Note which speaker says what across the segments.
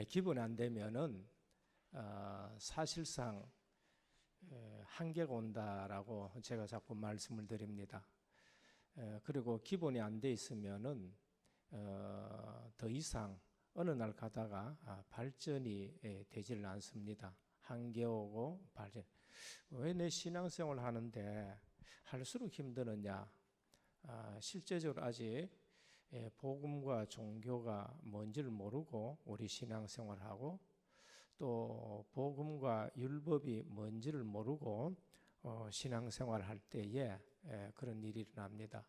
Speaker 1: 기본이 안 되면은 사실상 한계가 온다라고 제가 자꾸 말씀을 드립니다. 그리고 기본이 안 돼 있으면은 더 이상 어느 날 가다가 발전이 되지를 않습니다. 한계 오고 발전. 왜 내 신앙생활 하는데 할수록 힘드느냐? 실제적으로 아직 복음과 종교가 뭔지를 모르고 우리 신앙생활하고 또 복음과 율법이 뭔지를 모르고 신앙생활할 때에 그런 일이 일어납니다.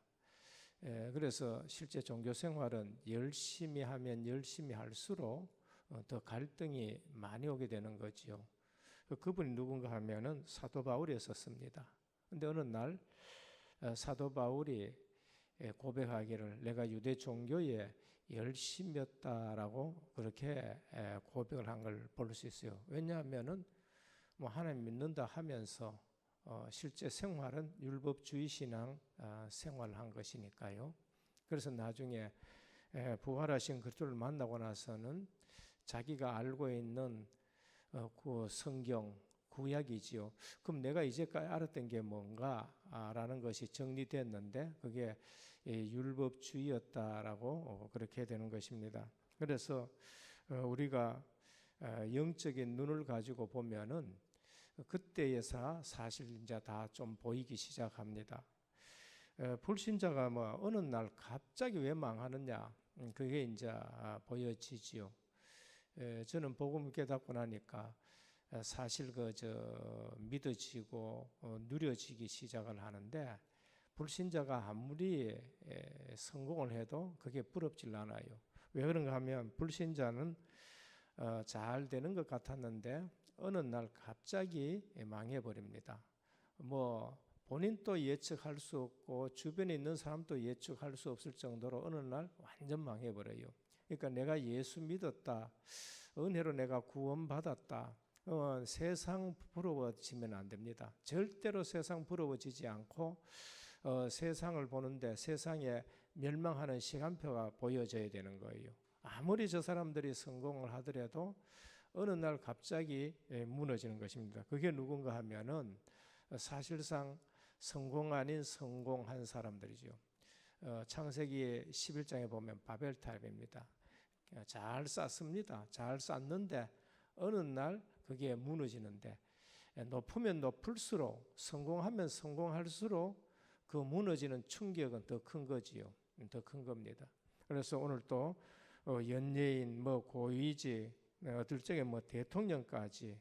Speaker 1: 그래서 실제 종교생활은 열심히 하면 열심히 할수록 더 갈등이 많이 오게 되는 거지요. 그분이 누군가 하면은 사도 바울이었었습니다. 근데 어느 날 사도 바울이 고백하기를 내가 유대 종교에 열심이었다라고 그렇게 고백을 한 걸 볼 수 있어요. 왜냐하면은 뭐 하나님 믿는다 하면서 실제 생활은 율법주의 신앙 생활한 것이니까요. 그래서 나중에 부활하신 그리스도를 만나고 나서는 자기가 알고 있는 그 성경 구약이지요. 그럼 내가 이제까지 알았던 게 뭔가라는 것이 정리됐는데 그게 율법주의였다라고 그렇게 되는 것입니다. 그래서 우리가 영적인 눈을 가지고 보면은 그때에서 사실 이제 다 좀 보이기 시작합니다. 불신자가 뭐 어느 날 갑자기 왜 망하느냐 그게 이제 보여지지요. 저는 복음 깨닫고 나니까 사실 믿어지고 누려지기 시작을 하는데 불신자가 아무리 성공을 해도 그게 부럽질 않아요. 왜 그런가 하면 불신자는 잘 되는 것 같았는데 어느 날 갑자기 망해버립니다. 뭐 본인도 예측할 수 없고 주변에 있는 사람도 예측할 수 없을 정도로 어느 날 완전 망해버려요. 그러니까 내가 예수 믿었다, 은혜로 내가 구원받았다, 세상 부러워지면 안 됩니다. 절대로 세상 부러워지지 않고 세상을 보는데 세상에 멸망하는 시간표가 보여져야 되는 거예요. 아무리 저 사람들이 성공을 하더라도 어느 날 갑자기 무너지는 것입니다. 그게 누군가 하면은 사실상 성공 아닌 성공한 사람들이죠. 창세기 11장에 보면 바벨탑입니다. 잘 쌓습니다. 잘 쌓는데 어느 날 그게 무너지는데 높으면 높을수록 성공하면 성공할수록 그 무너지는 충격은 더 큰 거지요. 더 큰 겁니다. 그래서 오늘 또 연예인, 뭐 고위직, 어떨 적에 뭐 대통령까지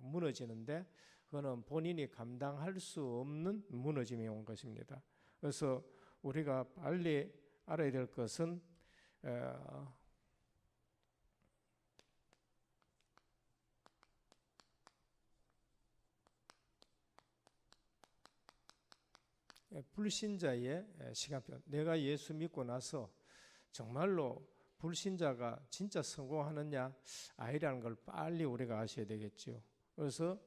Speaker 1: 무너지는데 그거는 본인이 감당할 수 없는 무너짐이 온 것입니다. 그래서 우리가 빨리 알아야 될 것은 불신자의 시간표. 내가 예수 믿고 나서 정말로 불신자가 진짜 성공하느냐 아니라는 걸 빨리 우리가 아셔야 되겠죠. 그래서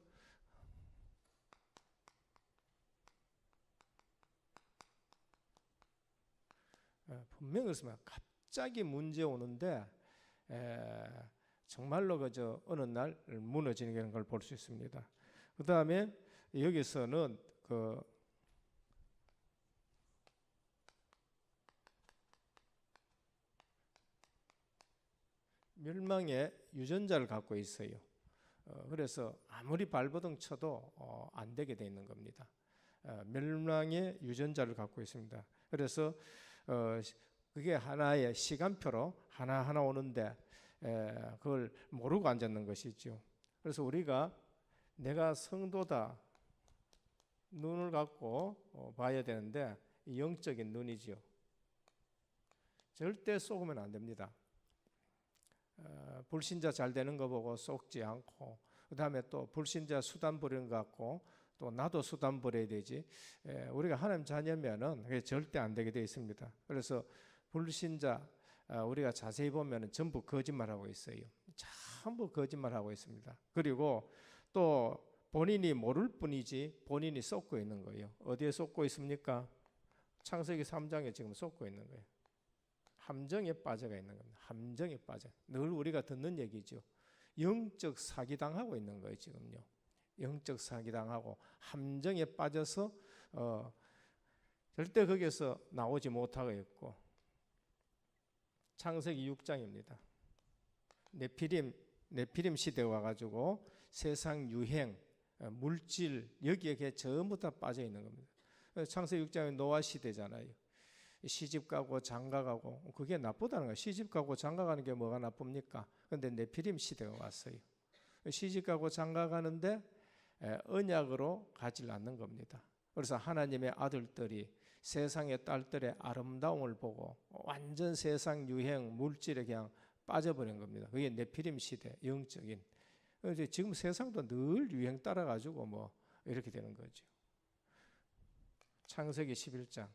Speaker 1: 분명히 그렇습니다. 갑자기 문제 오는데 정말로 그저 어느 날 무너지는 걸 볼 수 있습니다. 그 다음에 여기서는 멸망의 유전자를 갖고 있어요. 그래서 아무리 발버둥 쳐도 안 되게 돼 있는 겁니다. 멸망의 유전자를 갖고 있습니다. 그래서 그게 하나의 시간표로 하나하나 오는데 그걸 모르고 앉았는 것이죠. 그래서 우리가 내가 성도다 눈을 갖고 봐야 되는데 영적인 눈이죠. 절대 속으면 안 됩니다. 불신자 잘 되는 거 보고 속지 않고 그 다음에 또 불신자 수단 부리는 것 같고 또 나도 수단 부려야 되지. 우리가 하나님 자녀면은 그게 절대 안 되게 되어 있습니다. 그래서 불신자 우리가 자세히 보면은 전부 거짓말하고 있어요. 전부 거짓말하고 있습니다. 그리고 또 본인이 모를 뿐이지 본인이 쏟고 있는 거예요. 어디에 쏟고 있습니까? 창세기 3장에 지금 쏟고 있는 거예요. 함정에 빠져가 있는 겁니다. 함정에 빠져. 늘 우리가 듣는 얘기죠. 영적 사기당하고 있는 거예요, 지금요. 영적 사기당하고 함정에 빠져서 절대 거기에서 나오지 못하고 있고. 창세기 6장입니다. 네피림 시대에 와가지고 세상 유행, 물질 여기에 전부 다 빠져 있는 겁니다. 창세기 6장은 노아 시대잖아요. 시집가고 장가가고 그게 나쁘다는 거예요. 시집가고 장가가는 게 뭐가 나쁩니까? 그런데 네피림 시대가 왔어요. 시집가고 장가가는데 언약으로 가지 않는 겁니다. 그래서 하나님의 아들들이 세상의 딸들의 아름다움을 보고 완전 세상 유행 물질에 그냥 빠져버린 겁니다. 그게 네피림 시대 영적인. 지금 세상도 늘 유행 따라가지고 뭐 이렇게 되는 거죠. 창세기 11장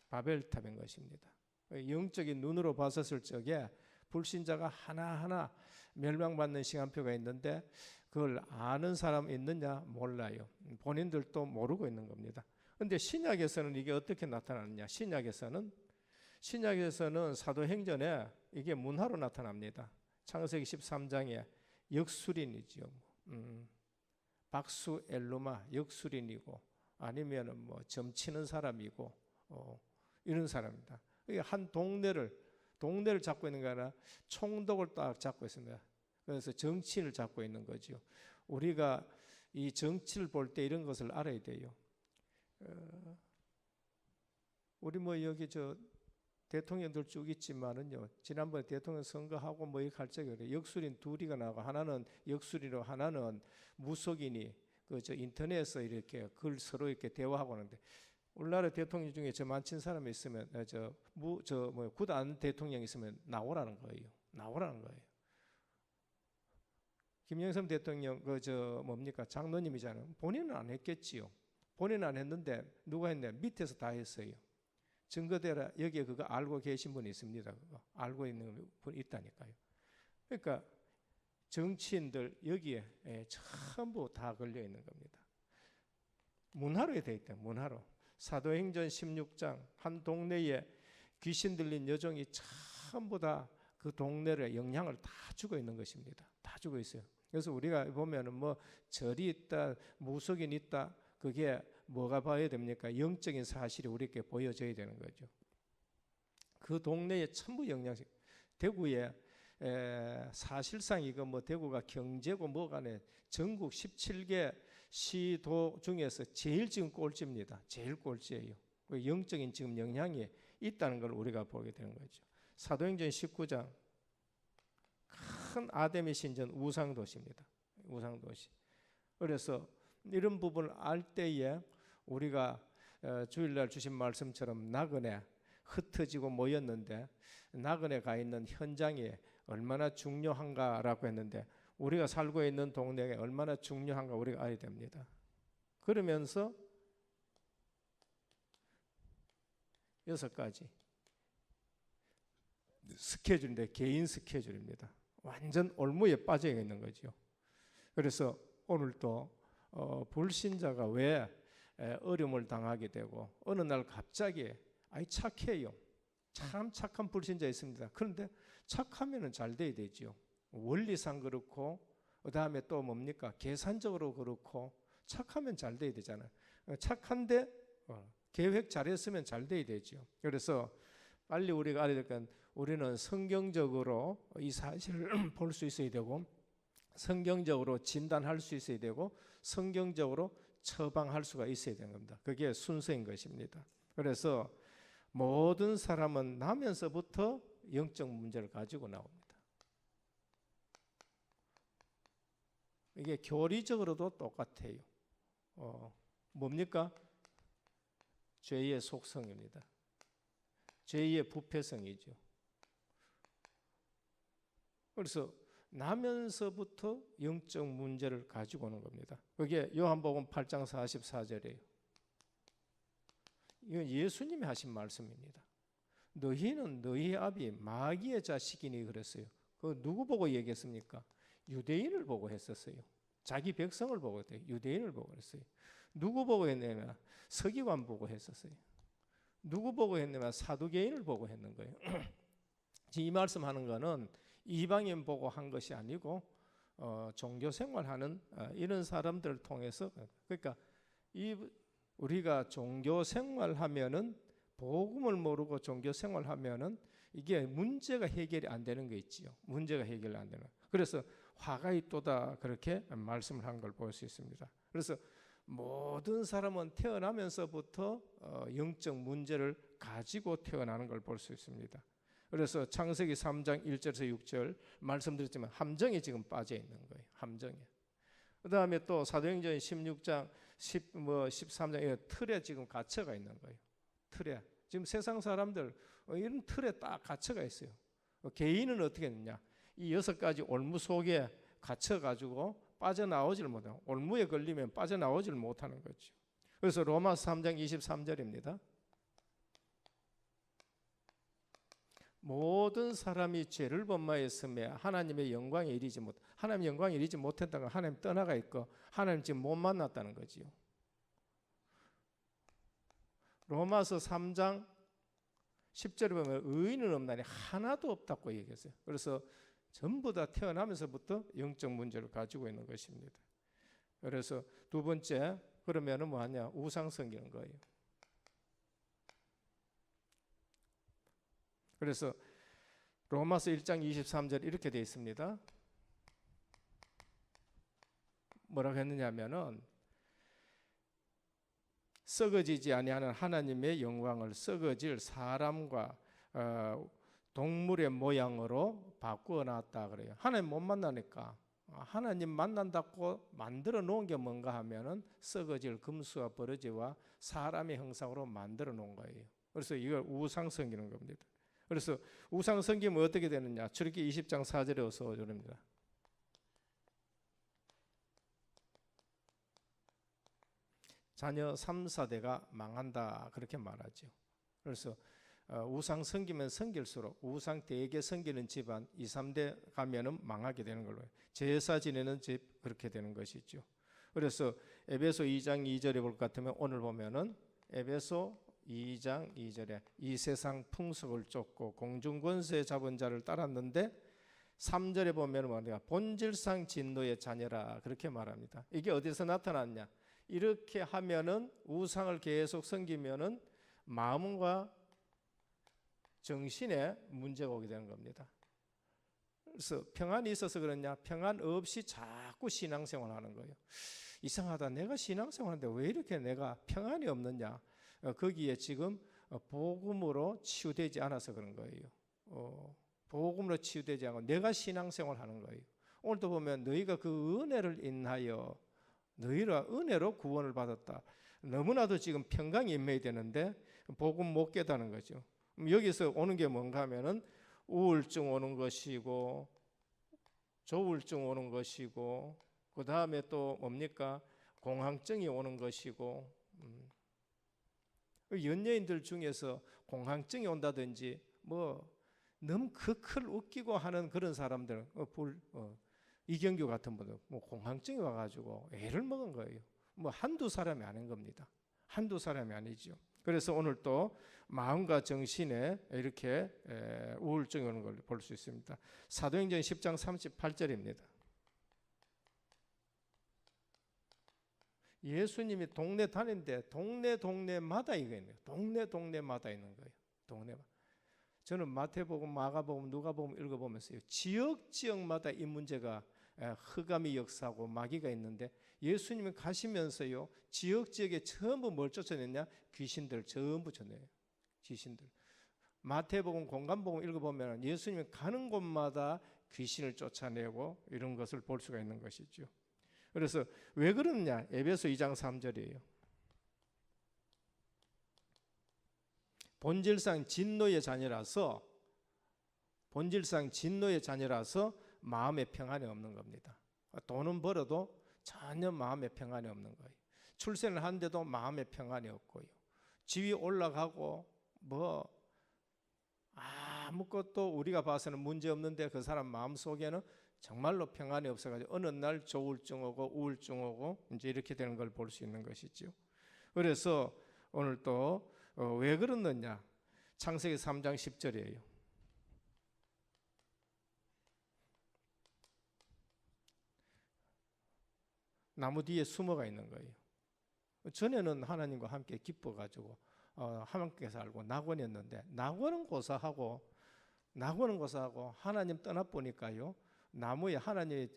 Speaker 1: 바벨탑인 것입니다. 영적인 눈으로 봤었을 적에 불신자가 하나하나 멸망받는 시간표가 있는데 그걸 아는 사람 있느냐 몰라요. 본인들도 모르고 있는 겁니다. 그런데 신약에서는 이게 어떻게 나타나느냐. 신약에서는 사도행전에 이게 문화로 나타납니다. 창세기 13장에 역술인이죠. 박수 엘루마 역술인이고 아니면은 뭐 점치는 사람이고 이런 사람입니다. 한 동네를 잡고 있는 게 아니라 총독을 딱 잡고 있습니다. 그래서 정치인을 잡고 있는 거죠. 우리가 이 정치를 볼 때 이런 것을 알아야 돼요. 우리 뭐 여기 저 대통령들 쭉 있지만은요. 지난번에 대통령 선거하고 뭐 이렇게 할 적에 역술인 둘이가 나오고 하나는 역술인으로 하나는 무속인이 그 저 인터넷에서 이렇게 글 서로 이렇게 대화하고 하는데 우리나라 대통령 중에 저 많친 사람이 있으면 굿 아는 대통령이 있으면 나오라는 거예요. 나오라는 거예요. 김영삼 대통령 장로님이잖아요. 본인은 안 했겠지요. 본인은 안 했는데 누가 했냐? 밑에서 다 했어요. 증거대라 여기에 그거 알고 계신 분이 있습니다. 그거 알고 있는 분이 있다니까요. 그러니까 정치인들 여기에 전부 다 걸려 있는 겁니다. 문화로 되어 있다. 문화로. 사도행전 16장 한 동네에 귀신 들린 여종이 전부 다 그 동네에 영향을 다 주고 있는 것입니다. 다 주고 있어요. 그래서 우리가 보면은 뭐 절이 있다, 무속인 있다, 그게 뭐가 봐야 됩니까? 영적인 사실이 우리에게 보여져야 되는 거죠. 그 동네에 전부 영향식. 대구에 사실상 이거 뭐 대구가 경제고 뭐간에 전국 17개 시도 중에서 제일 지금 꼴찌입니다. 제일 꼴찌예요. 영적인 지금 영향이 있다는 걸 우리가 보게 되는 거죠. 사도행전 19장 큰 아데미 신전 우상도시입니다. 우상도시. 그래서 이런 부분을 알 때에 우리가 주일날 주신 말씀처럼 나그네 흩어지고 모였는데 나그네 가 있는 현장이 얼마나 중요한가라고 했는데 우리가 살고 있는 동네가 얼마나 중요한가 우리가 알아야 됩니다. 그러면서 6가지 스케줄인데 개인 스케줄입니다. 완전 올무에 빠져 있는 거죠. 그래서 오늘도 불신자가 왜 어려움을 당하게 되고 어느 날 갑자기 착해요. 참 착한 불신자 있습니다. 그런데 착하면 잘 돼야 되죠. 원리상 그렇고 그다음에 또 뭡니까? 계산적으로 그렇고 착하면 잘 돼야 되잖아요. 착한데 계획 잘했으면 잘 돼야 되죠. 그래서 빨리 우리가 알아야 될 건 우리는 성경적으로 이 사실을 볼 수 있어야 되고 성경적으로 진단할 수 있어야 되고 성경적으로 처방할 수가 있어야 되는 겁니다. 그게 순서인 것입니다. 그래서 모든 사람은 나면서부터 영적 문제를 가지고 나옵니다. 이게 교리적으로도 똑같아요. 뭡니까? 죄의 속성입니다. 죄의 부패성이죠. 그래서 나면서부터 영적 문제를 가지고 오는 겁니다. 그게 요한복음 8장 44절이에요. 이건 예수님이 하신 말씀입니다. 너희는 너희 아비 마귀의 자식이니 그랬어요. 그 누구 보고 얘기했습니까? 유대인을 보고 했었어요. 자기 백성을 보고 했대요. 유대인을 보고 했어요. 누구 보고 했냐면 서기관 보고 했었어요. 누구 보고 했냐면 사두개인을 보고 했는 거예요. 이 말씀하는 거는 이방인 보고 한 것이 아니고 종교 생활하는 이런 사람들을 통해서, 그러니까 우리가 종교 생활하면은, 복음을 모르고 종교 생활하면은 이게 문제가 해결이 안 되는 거 있지요. 문제가 해결이 안 되는. 그래서 화가 있도다 그렇게 말씀을 한 걸 볼 수 있습니다. 그래서 모든 사람은 태어나면서부터 영적 문제를 가지고 태어나는 걸 볼 수 있습니다. 그래서 창세기 3장 1절에서 6절 말씀드렸지만 함정에 지금 빠져 있는 거예요. 함정에. 그 다음에 또 사도행전 16장 13장 틀에 지금 갇혀가 있는 거예요. 틀에. 지금 세상 사람들 이런 틀에 딱 갇혀가 있어요. 개인은 어떻게 했느냐? 이 6가지 올무 속에 갇혀가지고 빠져나오질 못해요. 올무에 걸리면 빠져나오질 못하는 거죠. 그래서 로마서 3장 23절입니다. 모든 사람이 죄를 범하였음에 하나님의 영광에 이르지 못, 하나님 영광에 이르지 못했다가 하나님 떠나가 있고 하나님 지금 못 만났다는 거지요. 로마서 3장 10절에 보면 의인은 없나니 하나도 없다고 얘기했어요. 그래서 전부 다 태어나면서부터 영적 문제를 가지고 있는 것입니다. 그래서 두 번째, 그러면은 뭐하냐? 우상 섬기는 거예요. 그래서 로마서 1장 23절 이렇게 되어 있습니다. 뭐라고 했느냐면은 썩어지지 아니하는 하나님의 영광을 썩어질 사람과 동물의 모양으로 바꾸어 놨다 그래요. 하나님 못 만나니까 하나님 만난다고 만들어 놓은 게 뭔가 하면은 썩어질 금수와 버러지와 사람의 형상으로 만들어 놓은 거예요. 그래서 이걸 우상 섬기는 겁니다. 그래서 우상 섬기면 어떻게 되느냐? 출애굽기 20장 4절에 어서 오랍니다. 자녀 3, 4대가 망한다 그렇게 말하죠. 그래서 우상 섬기면 섬길수록 우상 대개 섬기는 집안 2, 3대 가면은 망하게 되는 걸로, 제사 지내는 집 그렇게 되는 것이죠. 그래서 에베소 2장 2절에 볼 것 같으면 오늘 보면은 에베소 2장 2절에 이 세상 풍속을 쫓고 공중권세 잡은 자를 따랐는데 3절에 보면 뭐냐? 본질상 진노의 자녀라 그렇게 말합니다. 이게 어디서 나타났냐? 이렇게 하면은 우상을 계속 섬기면은 마음과 정신에 문제가 오게 되는 겁니다. 그래서 평안이 있어서 그러냐? 평안 없이 자꾸 신앙생활하는 거예요. 이상하다. 내가 신앙생활하는데 왜 이렇게 내가 평안이 없느냐? 거기에 지금 복음으로 치유되지 않아서 그런 거예요. 복음으로 치유되지 않고 내가 신앙생활하는 거예요. 오늘도 보면 너희가 그 은혜를 인하여 너희가 은혜로 구원을 받았다. 너무나도 지금 평강이 임해야 되는데 복음 못 깨닫는 거죠. 여기서 오는 게 뭔가 하면은 우울증 오는 것이고 조울증 오는 것이고 그 다음에 또 뭡니까? 공황증이 오는 것이고 연예인들 중에서 공황증이 온다든지 뭐 너무 크클 웃기고 하는 그런 사람들 이경규 같은 분들 뭐 공황증이 와가지고 애를 먹은 거예요. 뭐 한두 사람이 아닌 겁니다. 한두 사람이 아니죠. 그래서 오늘 또 마음과 정신에 이렇게 우울증이 오는 걸 볼 수 있습니다. 사도행전 10장 38절입니다. 예수님이 동네 다니는데 동네마다 이거 있네요. 동네마다 있는 거예요. 동네마다. 저는 마태복음, 마가복음, 누가복음 읽어보면서요. 지역마다 이 문제가 흑암이 역사하고 마귀가 있는데 예수님이 가시면서요. 지역에 전부 뭘 쫓아냈냐? 귀신들 전부 쫓아내요. 귀신들. 마태복음, 공간복음 읽어보면 예수님이 가는 곳마다 귀신을 쫓아내고 이런 것을 볼 수가 있는 것이죠. 그래서 왜 그러느냐? 에베소 2장 3절이에요. 본질상 진노의 자녀라서 마음의 평안이 없는 겁니다. 돈은 벌어도 전혀 마음의 평안이 없는 거예요. 출세를 하는데도 마음의 평안이 없고요. 지위 올라가고 뭐 아무것도 우리가 봐서는 문제 없는데 그 사람 마음속에는 정말로 평안이 없어가지고 어느 날 조울증 오고 우울증 오고 이제 이렇게 되는 걸 볼 수 있는 것이죠. 그래서 오늘 또 왜 그러느냐? 창세기 3장 10절이에요. 나무 뒤에 숨어가 있는 거예요. 전에는 하나님과 함께 기뻐가지고 함께 살고 낙원이었는데 낙원은 고사하고 하나님 떠나보니까요, 나무에 하나님이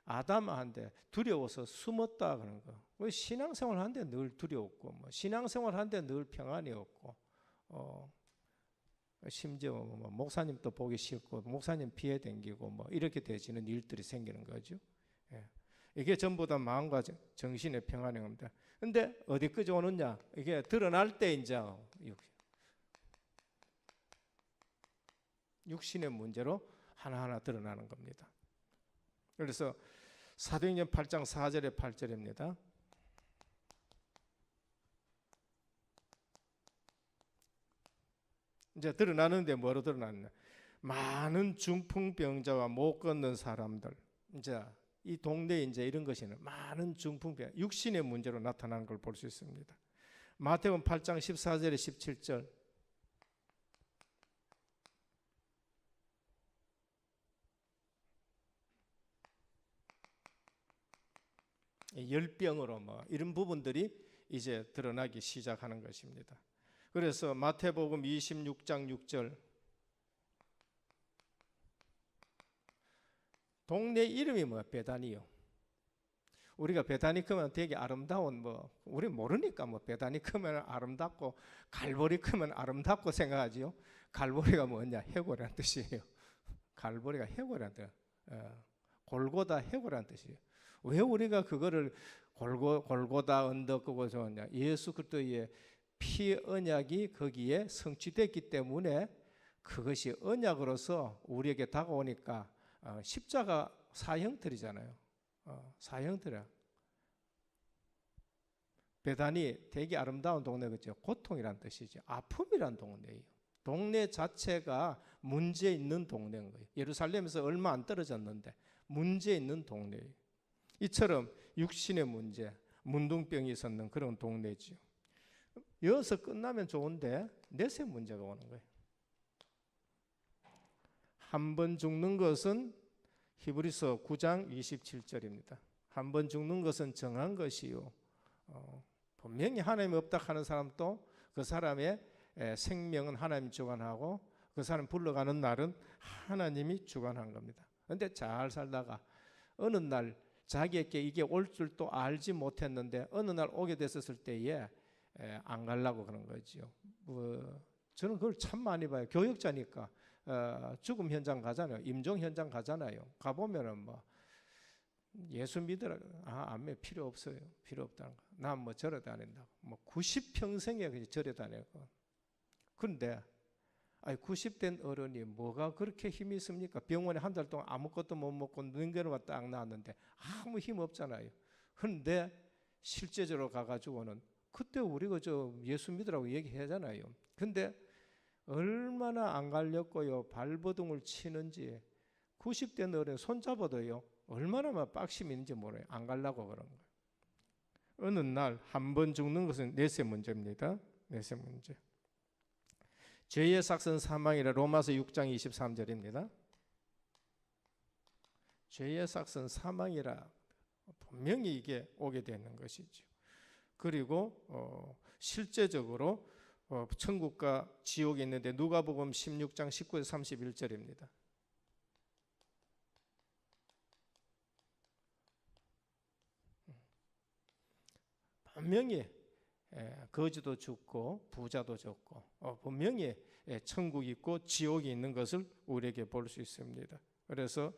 Speaker 1: 아담한테 두려워서 숨었다 그런 거. 신앙생활 하는데 늘 두려웠고, 신앙생활 하는데 늘 평안이 없고, 심지어 목사님도 보기 싫고, 목사님 피해 댕기고, 이렇게 되지는 일들이 생기는 거죠. 예. 이게 전부 다 마음과 정신의 평안이 옵니다. 근데 어디까지 오느냐? 이게 드러날 때 이제 육신의 문제로 하나하나 드러나는 겁니다. 그래서 사도행전 8장 4절에 8절입니다. 이제 드러나는데 뭐로 드러났냐? 많은 중풍병자와 못 걷는 사람들. 이제 이 동네에 이제 이런 것이는 많은 중풍병, 육신의 문제로 나타나는 걸 볼 수 있습니다. 마태복음 8장 14절에 17절. 열병으로 이런 부분들이 이제 드러나기 시작하는 것입니다. 그래서 마태복음 26장 6절. 동네 이름이 베다니요. 우리가 베다니 크면 되게 아름다운 우리 모르니까 베다니 크면 아름답고 갈보리 크면 아름답고 생각하지요. 갈보리가 뭐냐? 해골이란 뜻이에요. 갈보리가 해골이란 뜻. 골고다 해골이란 뜻이에요. 왜 우리가 그거를 골고다 언덕이고 좋냐? 예수 그리스도의 피 언약이 거기에 성취됐기 때문에 그것이 언약으로서 우리에게 다가오니까 십자가 사형틀이잖아요. 사형틀이야. 베다니 되게 아름다운 동네 그죠? 고통이란 뜻이죠. 아픔이란 동네예요. 동네 자체가 문제 있는 동네인 거예요. 예루살렘에서 얼마 안 떨어졌는데 문제 있는 동네예요. 이처럼 육신의 문제, 문둥병이 있었는 그런 동네지요. 여기서 끝나면 좋은데 넷의 문제가 오는 거예요. 한 번 죽는 것은 히브리서 9장 27절입니다. 한 번 죽는 것은 정한 것이요. 분명히 하나님이 없다 하는 사람도 그 사람의 생명은 하나님이 주관하고 그 사람 불러가는 날은 하나님이 주관한 겁니다. 그런데 잘 살다가 어느 날 자기에게 이게 올 줄도 알지 못했는데 어느 날 오게 됐었을 때에 안 가려고 그런 거죠. 저는 그걸 참 많이 봐요. 교역자니까 죽음 현장 가잖아요. 임종 현장 가잖아요. 가보면은 예수 믿으라. 아멘. 필요 없어요. 필요 없다는 거. 난 절에 다닌다고. 90평생에 절에 다니고. 그런데 90된 어른이 뭐가 그렇게 힘이 있습니까? 병원에 한 달 동안 아무것도 못 먹고 능계로만 딱 나왔는데 아무 힘 없잖아요. 그런데 실제적으로 가가지고는 그때 우리가 예수 믿으라고 얘기하잖아요. 근데 얼마나 안 갈렸고요. 발버둥을 치는지 90대 어른 손잡아도요. 얼마나 빡심이 있는지 몰라요. 안 가려고 그런 거예요. 어느 날 한 번 죽는 것은 넷의 문제입니다. 넷의 문제. 죄의 삭은 사망이라 로마서 6장 23절입니다. 죄의 삭은 사망이라 분명히 이게 오게 되는 것이죠. 그리고 실제적으로 천국과 지옥이 있는데 누가복음 16장 19에서 31절입니다. 분명히 거지도 죽고 부자도 죽고 분명히 천국이 있고 지옥이 있는 것을 우리에게 볼 수 있습니다. 그래서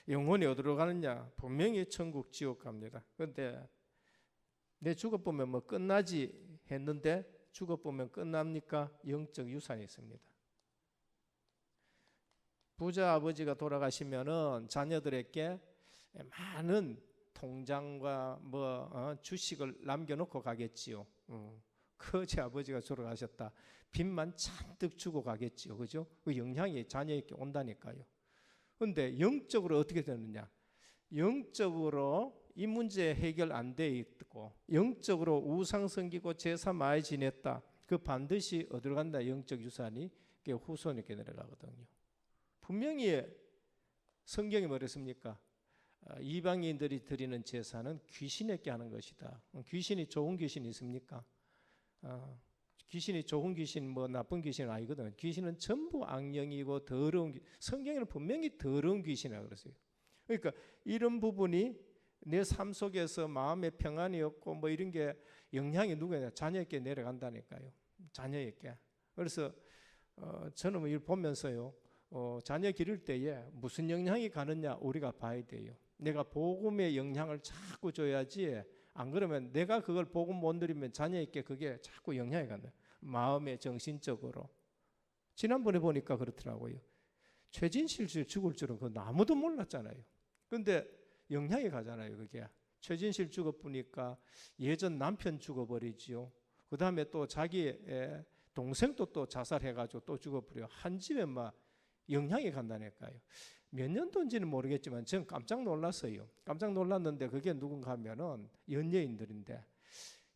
Speaker 1: 영혼이 어디로 가느냐? 분명히 천국 지옥 갑니다. 그런데 내 죽어보면 끝나지 했는데 죽어보면 끝납니까? 영적 유산이 있습니다. 부자 아버지가 돌아가시면은 자녀들에게 많은 통장과 주식을 남겨놓고 가겠지요. 거지 아버지가 돌아가셨다. 빚만 잔뜩 주고 가겠지요. 그죠? 그 영향이 자녀에게 온다니까요. 그런데 영적으로 어떻게 되느냐? 영적으로 이 문제 해결 안 돼 있고 영적으로 우상 섬기고 제사 많이 지냈다. 그 반드시 어디로 간다? 영적 유산이 후손에게 내려가거든요. 분명히 성경이 뭐랬습니까? 이방인들이 드리는 제사는 귀신에게 하는 것이다. 귀신이 좋은 귀신이 있습니까? 귀신이 좋은 귀신, 뭐 나쁜 귀신은 아니거든요. 귀신은 전부 악령이고 더러운 성경에는 분명히 더러운 귀신이라고 그랬어요. 그러니까 이런 부분이 내 삶 속에서 마음의 평안이 없고 뭐 이런 게 영향이 누구냐? 자녀에게 내려간다니까요. 자녀에게. 그래서 저는 뭐 이걸 보면서요. 자녀 기를 때에 무슨 영향이 가느냐 우리가 봐야 돼요. 내가 복음의 영향을 자꾸 줘야지, 안 그러면 내가 그걸 복음 못 드리면 자녀에게 그게 자꾸 영향이 간다. 마음에 정신적으로. 지난번에 보니까 그렇더라고요. 최진실 씨 죽을 줄은 그건 아무도 몰랐잖아요. 근데 영향이 가잖아요. 그게 최진실 죽어보니까 예전 남편 죽어버리지요. 그 다음에 또 자기 동생도 또 자살해가지고 또 죽어버려. 한 집에 막 영향이 간다니까요. 몇 년도인지는 모르겠지만 전 깜짝 놀랐어요. 깜짝 놀랐는데 그게 누군가 하면은 연예인들인데,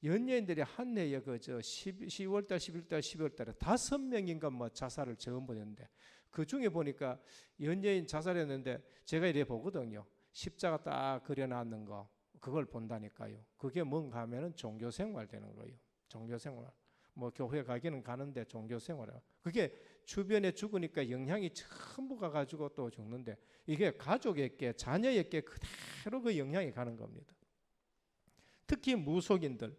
Speaker 1: 연예인들이 한 해에 그저 10월달, 11달, 12월달에 5명인가 뭐 자살을 전부 했는데, 그 중에 보니까 연예인 자살했는데 제가 이래 보거든요. 십자가 딱 그려놨는 거, 그걸 본다니까요. 그게 뭔가 하면은 종교생활 되는 거예요. 종교생활. 뭐 교회 가기는 가는데 종교생활. 그게 주변에 죽으니까 영향이 전부 가가지고 또 죽는데, 이게 가족에게, 자녀에게 그대로 그 영향이 가는 겁니다. 특히 무속인들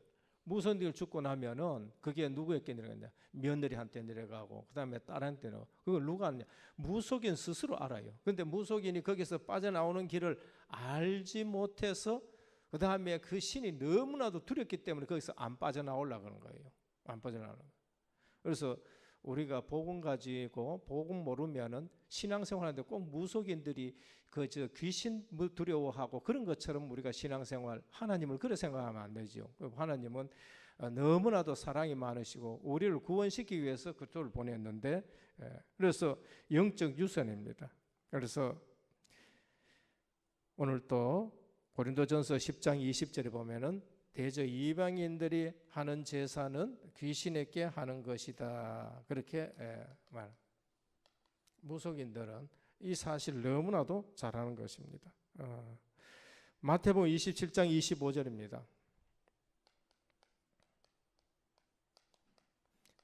Speaker 1: 죽고 나면은 그게 누구에게 내려가냐? 며느리한테 내려가고, 그 다음에 딸한테 내려가고. 그걸 누가 하느냐? 무속인 스스로 알아요. 근데 무속인이 거기서 빠져나오는 길을 알지 못해서, 그 다음에 그 신이 너무나도 두렵기 때문에 거기서 안 빠져나오려고 하는 거예요. 안 빠져나오는 거예요. 그래서 우리가 복음 가지고 복음 모르면은 신앙생활하는데 꼭 무속인들이 저 귀신 두려워하고 그런 것처럼 우리가 신앙생활, 하나님을 그렇게 생각하면 안 되죠. 하나님은 너무나도 사랑이 많으시고 우리를 구원시키기 위해서 그쪽을 보냈는데, 그래서 영적 유산입니다. 그래서 오늘 또 고린도전서 10장 20절에 보면은 대저 이방인들이 하는 제사는 귀신에게 하는 것이다. 그렇게 말. 무속인들은 이 사실을 너무나도 잘하는 것입니다. 마태복음 27장 25절입니다.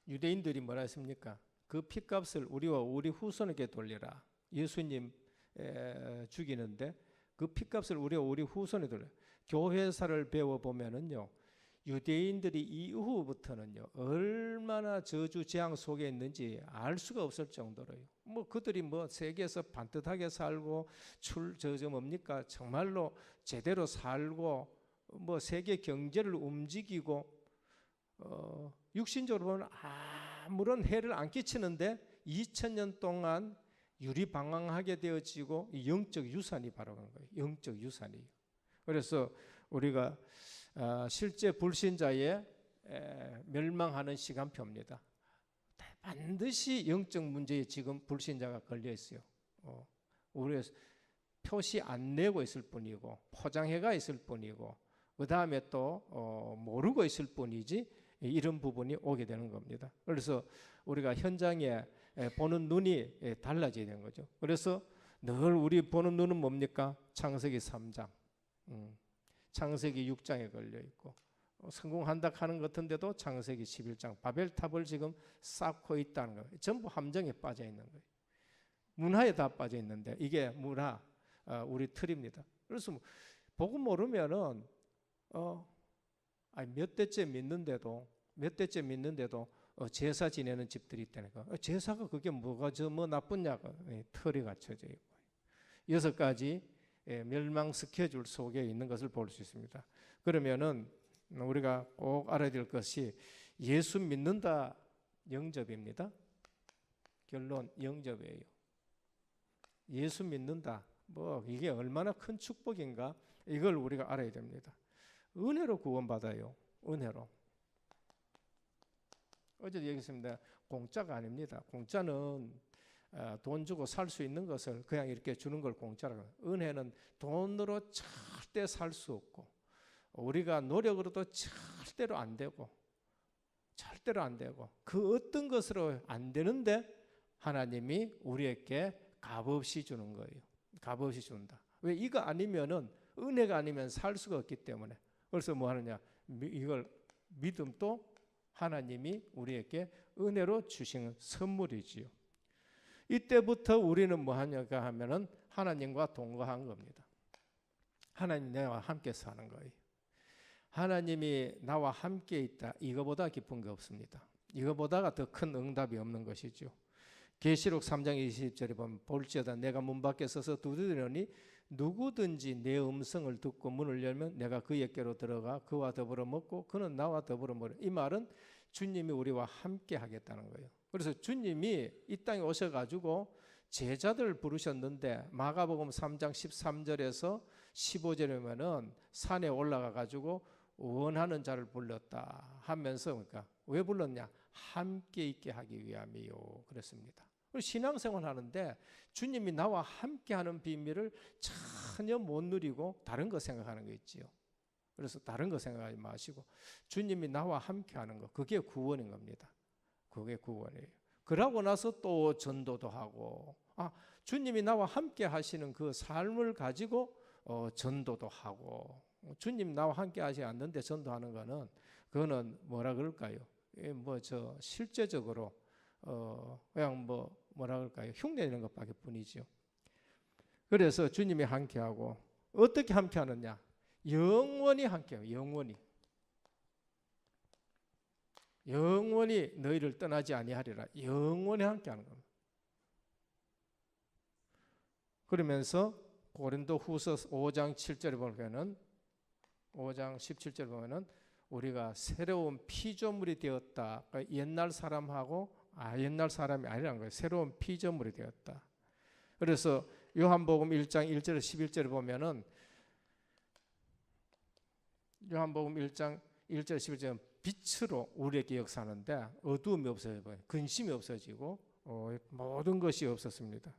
Speaker 1: 유대인들이 뭐라 했습니까? 그 핏값을 우리와 우리 후손에게 돌리라. 예수님 죽이는데 그 핏값을 우리와 우리 후손에 돌려. 교회사를 배워보면은요, 유대인들이 이후부터는요, 얼마나 저주 재앙 속에 있는지 알 수가 없을 정도로요. 뭐 그들이 뭐 세계에서 반듯하게 살고 뭡니까? 정말로 제대로 살고 뭐 세계 경제를 움직이고 육신적으로 보면 아무런 해를 안 끼치는데 2000년 동안 유리방황하게 되어지고 이 영적 유산이 바로 그런 거예요. 영적 유산이에요. 그래서 우리가 실제 불신자의 멸망하는 시간표입니다. 반드시 영적 문제에 지금 불신자가 걸려 있어요. 우리 표시 안 내고 있을 뿐이고 포장해가 있을 뿐이고 그 다음에 또 모르고 있을 뿐이지 이런 부분이 오게 되는 겁니다. 그래서 우리가 현장에 보는 눈이 달라져야 되는 거죠. 그래서 늘 우리 보는 눈은 뭡니까? 창세기 3장. 창세기 6장에 걸려 있고 성공한다 하는 것 같은데도 창세기 11장 바벨탑을 지금 쌓고 있다는 거예요. 전부 함정에 빠져 있는 거예요. 문화에 다 빠져 있는데 이게 문화 우리 틀입니다. 그래서 복음 모르면은 몇 대째 믿는데도 제사 지내는 집들이 있다니까. 제사가 그게 뭐가 뭐 나쁘냐고 털이 갖춰져 있고 6가지 멸망 스케줄 속에 있는 것을 볼 수 있습니다. 그러면은 우리가 꼭 알아야 될 것이 예수 믿는다 영접입니다. 결론 영접이에요. 예수 믿는다. 뭐 이게 얼마나 큰 축복인가 이걸 우리가 알아야 됩니다. 은혜로 구원받아요. 은혜로. 어제도 얘기했습니다. 공짜가 아닙니다. 공짜는 돈 주고 살 수 있는 것을 그냥 이렇게 주는 걸 공짜라고. 은혜는 돈으로 절대 살 수 없고 우리가 노력으로도 절대로 안 되고 절대로 안 되고 그 어떤 것으로 안 되는데 하나님이 우리에게 값없이 주는 거예요. 값없이 준다. 왜? 이거 아니면은 은혜가 아니면 살 수가 없기 때문에. 그래서 뭐 하느냐? 이걸 믿음도 하나님이 우리에게 은혜로 주신 선물이지요. 이때부터 우리는 뭐 하냐가 하면은 하나님과 동거한 겁니다. 하나님 나와 함께 사는 거예요. 하나님이 나와 함께 있다. 이거보다 기쁜 게 없습니다. 이거보다가 더 큰 응답이 없는 것이죠. 계시록 3장 20절에 보면 볼지어다 내가 문 밖에 서서 두드리노니 누구든지 내 음성을 듣고 문을 열면 내가 그에게로 들어가 그와 더불어 먹고 그는 나와 더불어 먹으라. 이 말은 주님이 우리와 함께 하겠다는 거예요. 그래서 주님이 이 땅에 오셔가지고 제자들을 부르셨는데 마가복음 3장 13절에서 15절에 보면은 산에 올라가가지고 원하는 자를 불렀다 하면서 그러니까 왜 불렀냐? 함께 있게 하기 위함이요 그랬습니다. 신앙생활 하는데 주님이 나와 함께하는 비밀을 전혀 못 누리고 다른 거 생각하는 거 있지요. 그래서 다른 거 생각하지 마시고 주님이 나와 함께하는 거 그게 구원인 겁니다. 그게 구원이에요. 그러고 나서 또 전도도 하고 주님이 나와 함께 하시는 그 삶을 가지고 전도도 하고 주님 나와 함께 하지 않는데 전도하는 거는 그거는 뭐라 그럴까요? 실제적으로 그냥 뭐라 그럴까요? 흉내내는 것밖에 뿐이죠. 그래서 주님이 함께하고 어떻게 함께하느냐? 영원히 함께해요. 영원히 너희를 떠나지 아니하리라. 영원히 함께하는 겁니다. 그러면서 고린도후서 5장 7절에 보면은 5장 17절에 보면은 우리가 새로운 피조물이 되었다. 그러니까 옛날 사람하고 옛날 사람이 아니라는 거예요. 새로운 피조물이 되었다. 그래서 요한복음 1장 1절에서 11절에 보면은 요한복음 1장 1절 11절은 빛으로 우리에게 역사하는데 어두움이 없어지고 근심이 없어지고 모든 것이 없었습니다.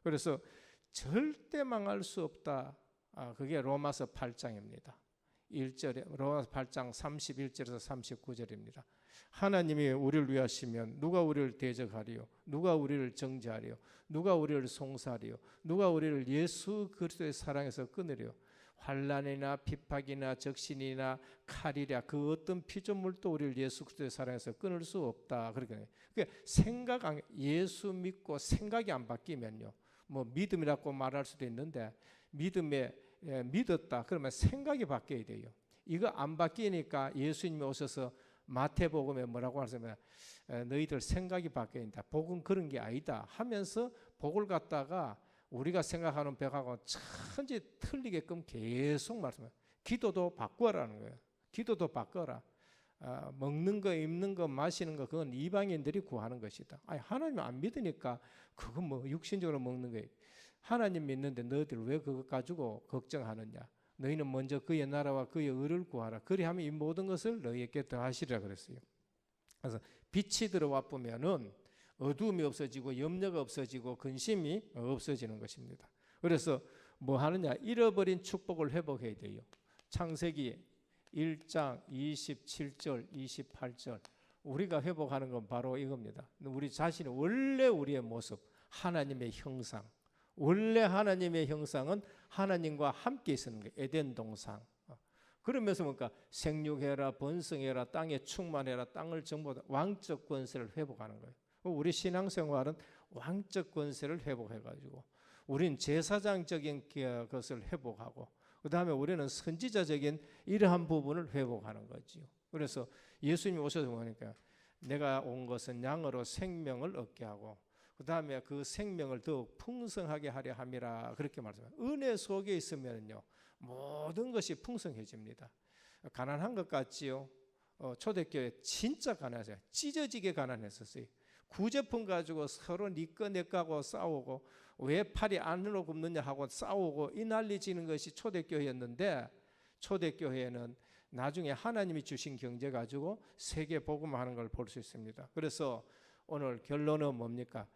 Speaker 1: 그래서 절대 망할 수 없다. 그게 로마서 8장입니다. 1절에 로마서 8장 31절에서 39절입니다. 하나님이 우리를 위하시면 누가 우리를 대적하리요? 누가 우리를 정죄하리요? 누가 우리를 송사하리요? 누가 우리를 예수 그리스도의 사랑에서 끊으리요? 환난이나 핍박이나 적신이나 칼이랴 그 어떤 피조물도 우리를 예수 그리스도의 사랑에서 끊을 수 없다. 그러니까 예수 믿고 생각이 안 바뀌면요. 믿음이라고 말할 수도 있는데 믿었다. 그러면 생각이 바뀌어야 돼요. 이거 안 바뀌니까 예수님이 오셔서 마태복음에 뭐라고 하시면 너희들 생각이 바뀌어야 된다. 복은 그런 게 아니다 하면서 복을 갖다가 우리가 생각하는 벽하고 천지 틀리게끔 계속 말씀해요. 기도도 바꾸라는 거예요. 기도도 바꿔라. 먹는 거, 입는 거, 마시는 거 그건 이방인들이 구하는 것이다. 하나님 안 믿으니까 그건 육신적으로 먹는 거예요. 하나님 믿는데 너희들 왜 그것 가지고 걱정하느냐? 너희는 먼저 그의 나라와 그의 의를 구하라. 그리하면 이 모든 것을 너희에게 더하시리라 그랬어요. 그래서 빛이 들어와 보면은 어두움이 없어지고 염려가 없어지고 근심이 없어지는 것입니다. 그래서 뭐 하느냐? 잃어버린 축복을 회복해야 돼요. 창세기 1장 27절 28절 우리가 회복하는 건 바로 이겁니다. 우리 자신의 원래 우리의 모습 하나님의 형상 원래 하나님의 형상은 하나님과 함께 있는 거예요. 에덴 동산. 그러면서 뭔가 생육해라 번성해라 땅에 충만해라 땅을 정복하라 왕적 권세를 회복하는 거예요. 우리 신앙생활은 왕적 권세를 회복해가지고 우린 제사장적인 것을 회복하고 그 다음에 우리는 선지자적인 이러한 부분을 회복하는 거지요. 그래서 예수님이 오셔서 보니까 내가 온 것은 양으로 생명을 얻게 하고 그 다음에 그 생명을 더욱 풍성하게 하려 함이라 그렇게 말씀합니다. 은혜 속에 있으면요 모든 것이 풍성해집니다. 가난한 것 같지요. 초대교회 진짜 가난했어요. 찢어지게 가난했었어요. 구제품 가지고 서로 니꺼 내꺼하고 싸우고 왜 팔이 안으로 굽느냐 하고 싸우고 이 난리 지는 것이 초대교회였는데 초대교회는 나중에 하나님이 주신 경제 가지고 세계 복음하는 걸 볼 수 있습니다. 그래서 오늘 결론은 뭡니까?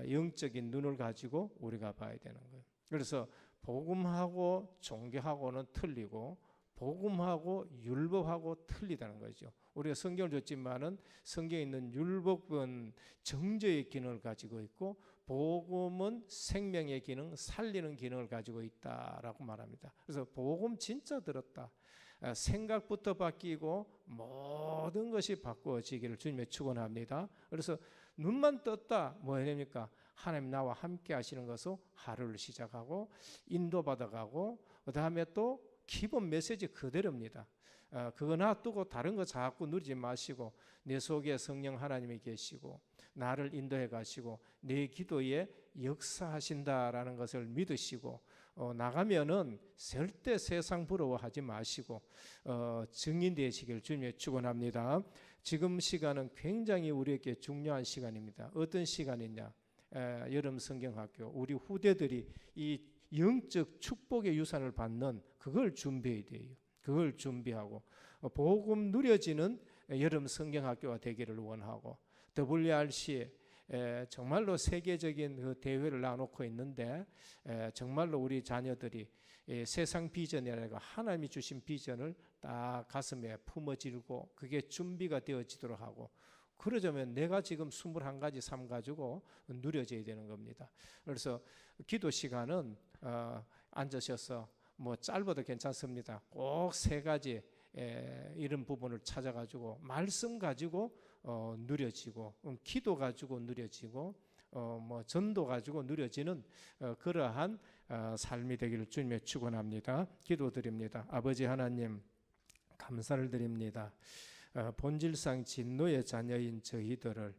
Speaker 1: 영적인 눈을 가지고 우리가 봐야 되는 거예요. 그래서 복음하고 종교하고는 틀리고 복음하고 율법하고 틀리다는 거죠. 우리가 성경을 줬지만은 성경에 있는 율법은 정죄의 기능을 가지고 있고 복음은 생명의 기능, 살리는 기능을 가지고 있다라고 말합니다. 그래서 복음 진짜 들었다. 생각부터 바뀌고 모든 것이 바꾸어지기를 주님의 축원합니다. 그래서 눈만 떴다 뭐 해야 됩니까? 하나님 나와 함께 하시는 것으로 하루를 시작하고 인도받아가고 그 다음에 또 기본 메시지 그대로입니다. 그거 놔두고 다른 거 자꾸 누리지 마시고 내 속에 성령 하나님이 계시고 나를 인도해 가시고 내 기도에 역사하신다라는 것을 믿으시고 나가면은 절대 세상 부러워하지 마시고 증인 되시길 주님의 축원합니다. 지금 시간은 굉장히 우리에게 중요한 시간입니다. 어떤 시간이냐? 여름 성경학교 우리 후대들이 이 영적 축복의 유산을 받는 그걸 준비해야 돼요. 그걸 준비하고 복음 누려지는 여름 성경학교가 되기를 원하고 WRC 정말로 세계적인 그 대회를 놔놓고 있는데 정말로 우리 자녀들이 세상 비전이라고 하나님이 주신 비전을 딱 가슴에 품어지고 그게 준비가 되어지도록 하고 그러자면 내가 지금 21가지 삶 가지고 누려져야 되는 겁니다. 그래서 기도 시간은 앉으셔서 뭐 짧아도 괜찮습니다. 꼭 3가지 이런 부분을 찾아가지고 말씀 가지고 누려지고 기도 가지고 누려지고 뭐 전도 가지고 누려지는 그러한 삶이 되기를 주님의 축원합니다. 기도드립니다. 아버지 하나님 감사를 드립니다. 본질상 진노의 자녀인 저희들을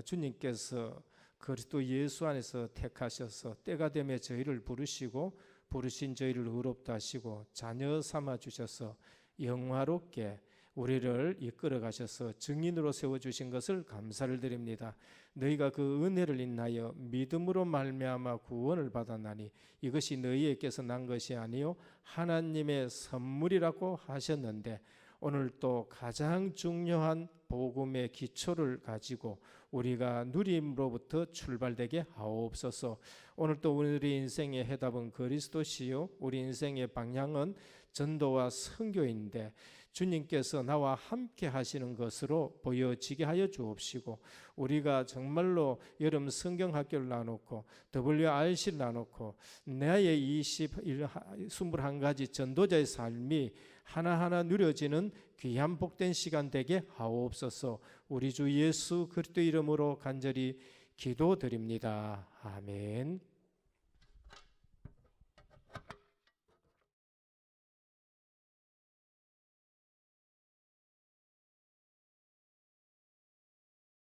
Speaker 1: 주님께서 그리스도 예수 안에서 택하셔서 때가 되면 저희를 부르시고 부르신 저희를 의롭다 하시고 자녀 삼아 주셔서 영화롭게 우리를 이끌어 가셔서 증인으로 세워주신 것을 감사를 드립니다. 너희가 그 은혜를 인하여 믿음으로 말미암아 구원을 받았나니 이것이 너희에게서 난 것이 아니요 하나님의 선물이라고 하셨는데 오늘 또 가장 중요한 복음의 기초를 가지고 우리가 누림으로부터 출발되게 하옵소서. 오늘 또 우리 인생의 해답은 그리스도시요 우리 인생의 방향은 전도와 선교인데 주님께서 나와 함께 하시는 것으로 보여지게 하여 주옵시고 우리가 정말로 여름 성경학교를 나놓고 WRC를 나놓고 나의 21가지 전도자의 삶이 하나하나 누려지는 귀한 복된 시간 되게 하옵소서. 우리 주 예수 그리스도 이름으로 간절히 기도드립니다. 아멘.